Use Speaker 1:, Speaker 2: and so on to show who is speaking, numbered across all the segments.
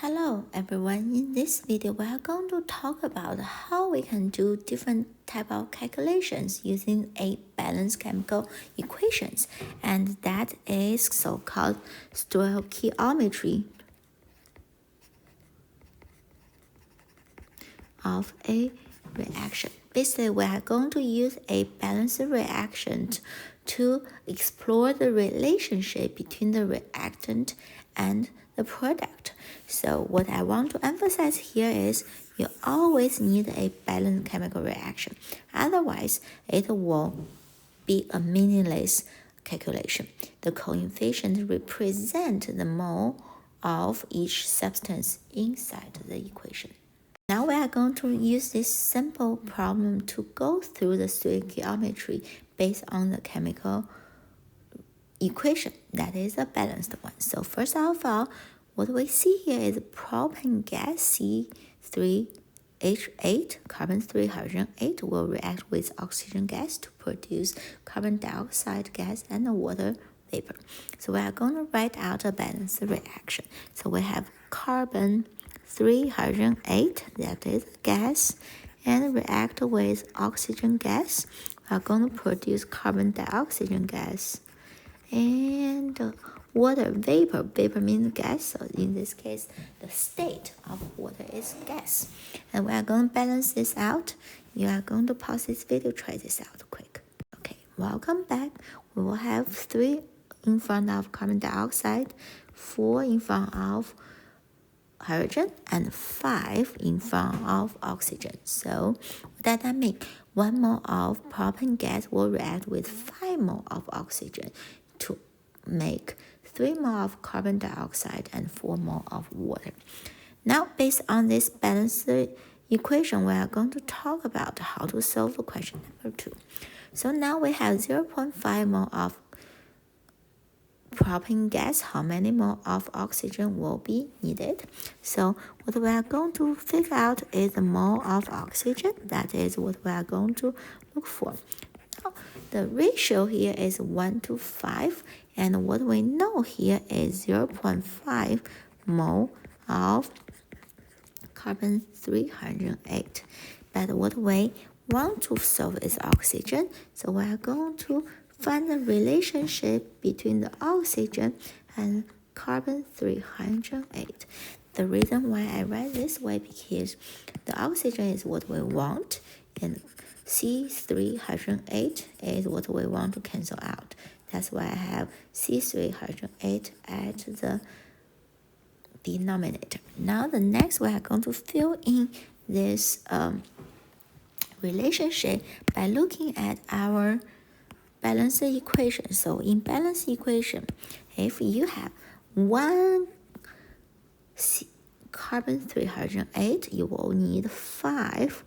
Speaker 1: Hello everyone, in this video we are going to talk about how we can do different type of calculations using a balanced chemical equations, and that is so-called stoichiometry of a reaction. Basically, we are going to use a balanced reaction to explore the relationship between the reactant and the product. So what I want to emphasize here is you always need a balanced chemical reaction. Otherwise, it will be a meaningless calculation. The coefficient represent the mole of each substance inside the equation. Now we are going to use this simple problem to go through the stoichiometry based on the chemical equation that is a balanced one. So first of all, what we see here is propane gas C3H8, carbon 3 hydrogen 8 will react with oxygen gas to produce carbon dioxide gas and water vapor. So we are going to write out a balanced reaction. So we have carbon 3 hydrogen 8, that is gas, and react with oxygen gas. We are going to produce carbon dioxide gas and water vapor. Vapor means gas, so in this case the state of water is gas. And we are going to balance this out. You are going to pause this video, try this out quick. Okay, welcome back. We will have 3 in front of carbon dioxide, 4 in front of hydrogen, and 5 in front of oxygen. So what does that mean? 1 mole of propane gas will react with 5 mole of oxygen to make 3 mole of carbon dioxide and 4 mole of water. Now, based on this balanced equation, we are going to talk about how to solve the question number 2. So now we have 0.5 mole of propane gas. How many mole of oxygen will be needed? So what we are going to figure out is the mole of oxygen. That is what we are going to look for. Now, the ratio here is 1 to 5, and what we know here is 0.5 mole of carbon 308. But what we want to solve is oxygen, so we are going to find the relationship between the oxygen and carbon 308. The reason why I write this way because the oxygen is what we want, and C3H8 is what we want to cancel out. That's why I have C3H8 at the denominator. Now the next we are going to fill in this relationship by looking at our balanced equation. So in balanced equation, if you have 1 carbon 3 hydrogen 8, you will need 5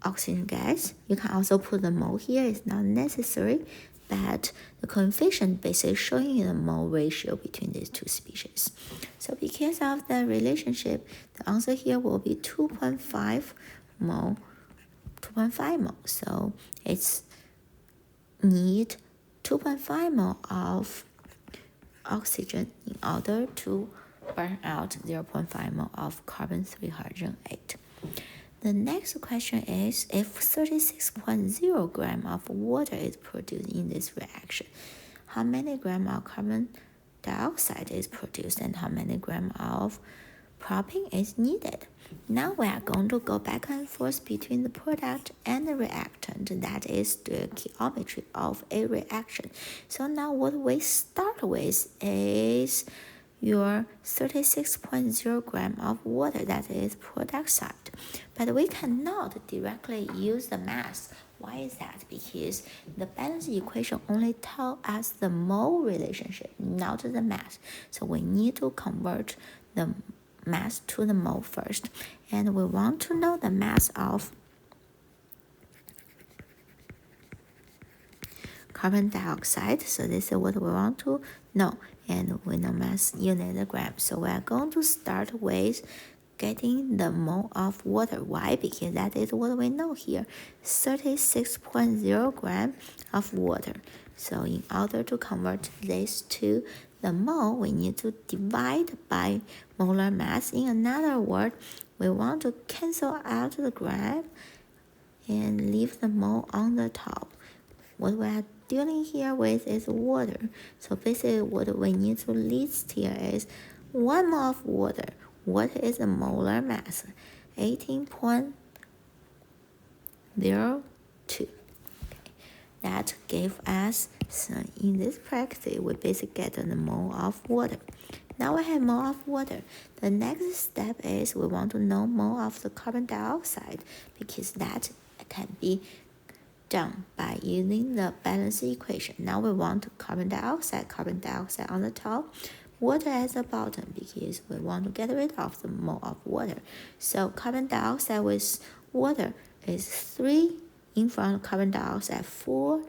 Speaker 1: oxygen gas. You can also put the mole here, it's not necessary, but the coefficient basically showing the mole ratio between these two species. So because of the relationship, the answer here will be 2.5 mole. So it's need 2.5 mole of oxygen in order to burn out 0.5 mole of carbon 3 hydrogen 8. The next question is, if 36.0 gram of water is produced in this reaction, how many gram of carbon dioxide is produced and how many gram of propane is needed? Now we are going to go back and forth between the product and the reactant. That is the stoichiometry of a reaction. So now what we start with is your 36.0 gram of water, that is product side. But we cannot directly use the mass. Why is that? Because the balanced equation only tells us the mole relationship, not the mass. So we need to convert the mass to the mole first. And we want to know the mass of carbon dioxide. So this is what we want to know. And we know mass unit gram. So we are going to start with getting the mole of water. Why? Because that is what we know here. 36.0 gram of water. So in order to convert this to the mole, we need to divide by molar mass. In another word, we want to cancel out the gram and leave the mole on the top. What we are dealing here with is water. So basically what we need to list here is 1 mole of water. What is the molar mass? 18.02. That gave us, so in this practice, we basically get the mole of water. Now we have mole of water. The next step is we want to know mole of the carbon dioxide, because that can be done by using the balance equation. Now we want carbon dioxide on the top, water at the bottom, because we want to get rid of the mole of water. So carbon dioxide with water is 3 in front of carbon dioxide, 4 in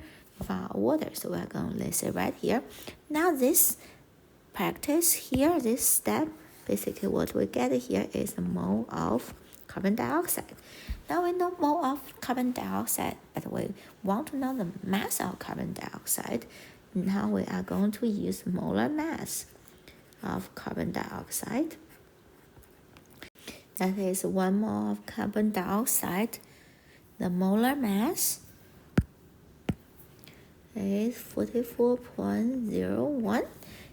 Speaker 1: front of water. So we're going to list it right here. Now this practice here, this step, basically what we get here is a mole of carbon dioxide. Now we know mole of carbon dioxide, but we want to know the mass of carbon dioxide. Now we are going to use molar mass of carbon dioxide. That is 1 mole of carbon dioxide. The molar mass is 44.01.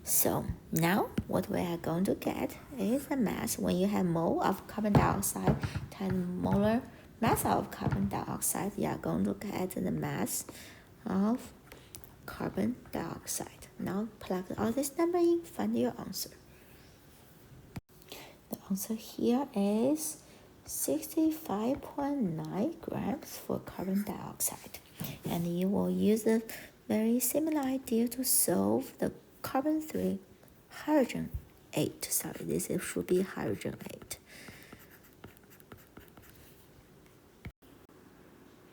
Speaker 1: So now what we are going to get is the mass when you have mole of carbon dioxide times molar mass of carbon dioxide. You are going to get the mass of carbon dioxide. Now plug all this number in, find your answer. The answer here is 65.9 grams for carbon dioxide. And you will use a very similar idea to solve the carbon 3 hydrogen 8. Sorry, this should be hydrogen 8.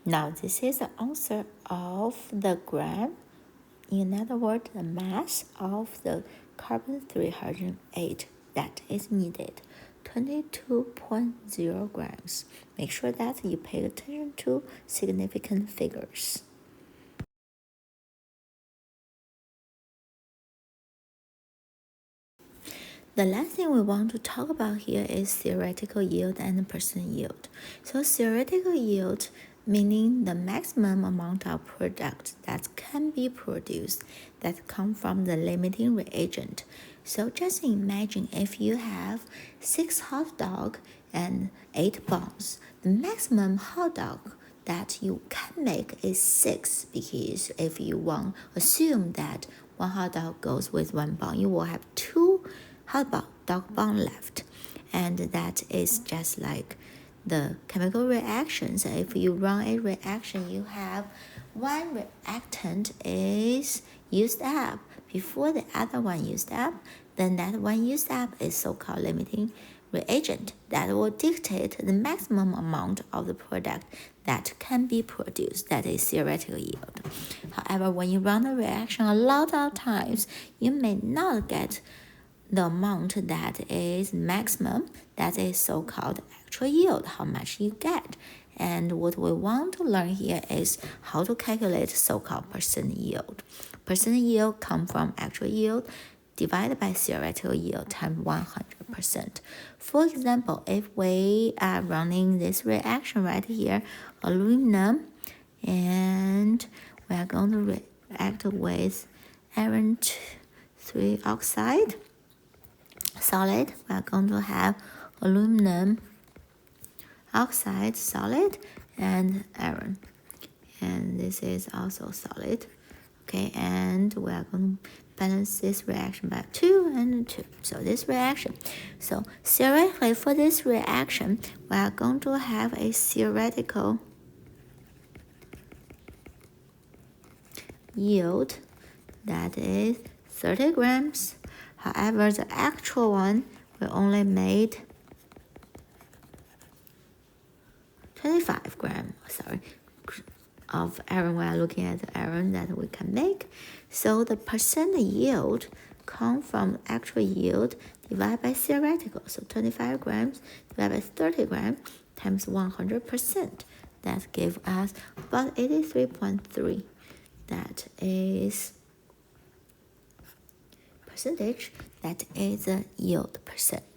Speaker 1: Now this is the answer of the gram. In other words, the mass of the carbon 3 hydrogen 8 that is needed, 22.0 grams. Make sure that you pay attention to significant figures. The last thing we want to talk about here is theoretical yield and percent yield. So theoretical yield meaning the maximum amount of product that can be produced that come from the limiting reagent. So just imagine if you have 6 hot dog and 8 buns, the maximum hot dog that you can make is 6, because if you want assume that 1 hot dog goes with 1 bun, you will have 2 hot dog bun left, and that is just like the chemical reactions. If you run a reaction, you have 1 reactant is used up before the other one used up, then that one used up is so-called limiting reagent that will dictate the maximum amount of the product that can be produced. That is theoretical yield. However, when you run the reaction a lot of times, you may not get the amount that is maximum. That is so-called actual yield, how much you get. And what we want to learn here is how to calculate so-called percent yield. Percent yield comes from actual yield divided by theoretical yield times 100%. For example, if we are running this reaction right here, aluminum, and we are going to react with iron 3 oxide solid, we are going to have aluminum oxide solid and iron, and this is also solid. Okay, and we are going to balance this reaction by 2 and 2. So this reaction, so theoretically for this reaction, we are going to have a theoretical yield that is 30 grams. However, the actual one we only made 25 grams, of iron. We are looking at the iron that we can make. So the percent yield comes from actual yield divided by theoretical. So 25 grams divided by 30 grams times 100%. That gives us about 83.3. That is percentage, that is the yield percent.